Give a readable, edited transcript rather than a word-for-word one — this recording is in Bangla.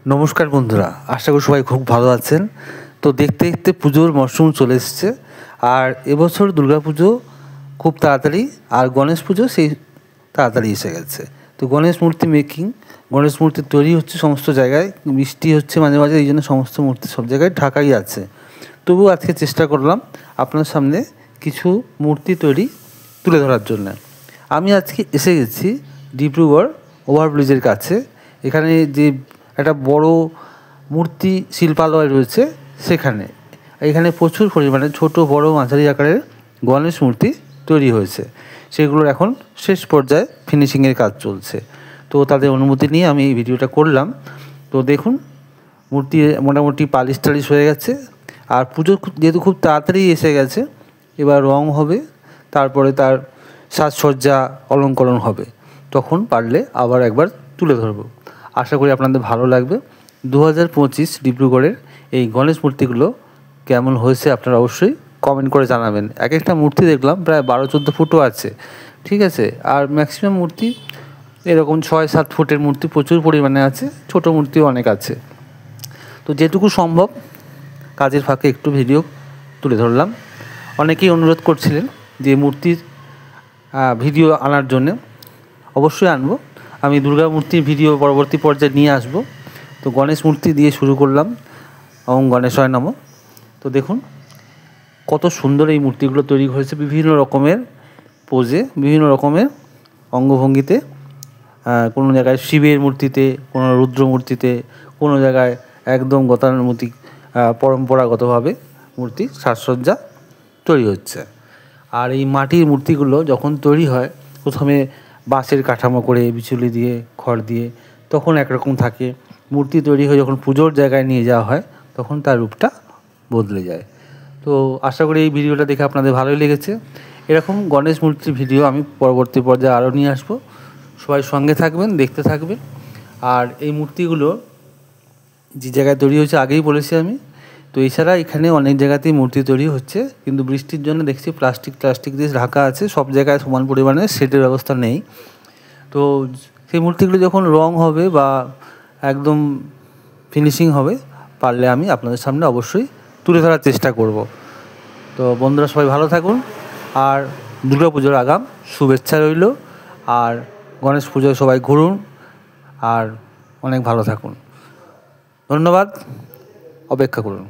নমস্কার বন্ধুরা, আশা করি সবাই খুব ভালো আছেন। তো দেখতে দেখতে পুজোর মরশুম চলে এসেছে। আর এবছর দুর্গাপুজো খুব তাড়াতাড়ি, আর গণেশ পুজো সেই তাড়াতাড়ি এসে গেছে। তো গণেশ মূর্তি মেকিং, গণেশ মূর্তি তৈরি হচ্ছে সমস্ত জায়গায়, বৃষ্টি হচ্ছে মাঝে মাঝে, এই জন্য সমস্ত মূর্তি সব জায়গায় ঢাকাই আছে। তবুও আজকে চেষ্টা করলাম আপনার সামনে কিছু মূর্তি তৈরি তুলে ধরার জন্য। আমি আজকে এসে গেছি ডিব্রুগড় ওভারব্রিজের কাছে। এখানে যে একটা বড় মূর্তি শিল্পালয় রয়েছে, এখানে প্রচুর পরিমাণে ছোট বড় মাঝারি আকারের গণেশ মূর্তি তৈরি হয়েছে। সেগুলোর এখন শেষ পর্যায়ে ফিনিশিংয়ের কাজ চলছে। তো তাদের অনুমতি নিয়ে আমি এই ভিডিওটা করলাম। তো দেখুন, মূর্তি মোটামুটি পালিশ টালিশ হয়ে গেছে। আর পুজো যেহেতু খুব তাড়াতাড়ি এসে গেছে, এবার রং হবে, তারপরে তার সাজসজ্জা অলঙ্করণ হবে। তখন পারলে আবার একবার তুলে ধরবো। আশা করি আপনাদের ভালো লাগবে। 2025 ডিব্রুগড়ের এই গণেশ মূর্তিগুলো কেমন হয়েছে আপনারা অবশ্যই কমেন্ট করে জানাবেন। এক একটা মূর্তি দেখলাম প্রায় 12-14 ফুটও আছে, ঠিক আছে। আর ম্যাক্সিমাম মূর্তি এরকম 6-7 ফুটের মূর্তি প্রচুর পরিমাণে আছে, ছোট মূর্তিও অনেক আছে। তো যেটুকু সম্ভব কাজের ফাঁকে একটু ভিডিও তুলে ধরলাম। অনেকেই অনুরোধ করছিলেন যে মূর্তির ভিডিও আনার জন্যে। অবশ্যই আনবো। আমি দুর্গা মূর্তির ভিডিও পরবর্তী পর্যায়ে নিয়ে আসব। তো গণেশ মূর্তি দিয়ে শুরু করলাম, ওম গণেশায় নমঃ। তো দেখুন কত সুন্দর এই মূর্তিগুলো তৈরি হয়েছে, বিভিন্ন রকমের পোজে, বিভিন্ন রকমের অঙ্গভঙ্গিতে। কোনো জায়গায় শিবের মূর্তিতে, কোনো রুদ্র মূর্তিতে, কোনো জায়গায় একদম গতানুগতিক পরম্পরাগতভাবে মূর্তি সাজসজ্জা তৈরি হচ্ছে। আর এই মাটির মূর্তিগুলো যখন তৈরি হয়, প্রথমে বাঁশের কাঠামো করে বিচুলি দিয়ে খড় দিয়ে, তখন একরকম থাকে। মূর্তি তৈরি হয়ে যখন পুজোর জায়গায় নিয়ে যাওয়া হয়, তখন তার রূপটা বদলে যায়। তো আশা করি এই ভিডিওটা দেখে আপনাদের ভালোই লেগেছে। এরকম গণেশ মূর্তির ভিডিও আমি পরবর্তী পর্যায়ে আরও নিয়ে আসবো। সবাই সঙ্গে থাকবেন, দেখতে থাকবেন। আর এই মূর্তিগুলো যে জায়গায় তৈরি হয়েছে আগেই বলেছি আমি। তো এছাড়া এখানে অনেক জায়গাতেই মূর্তি তৈরি হচ্ছে, কিন্তু বৃষ্টির জন্য দেখছি প্লাস্টিক দিয়ে ঢাকা আছে, সব জায়গায় সমান পরিমাণে শেডের ব্যবস্থা নেই। তো সেই মূর্তিগুলো যখন রং হবে বা একদম ফিনিশিং হবে, পারলে আমি আপনাদের সামনে অবশ্যই তুলে ধরার চেষ্টা করব। তো বন্ধুরা সবাই ভালো থাকুন, আর দুর্গা পুজোর আগাম শুভেচ্ছা রইল। আর গণেশ পুজোয় সবাই ঘুরুন আর অনেক ভালো থাকুন। ধন্যবাদ, অপেক্ষা করুন।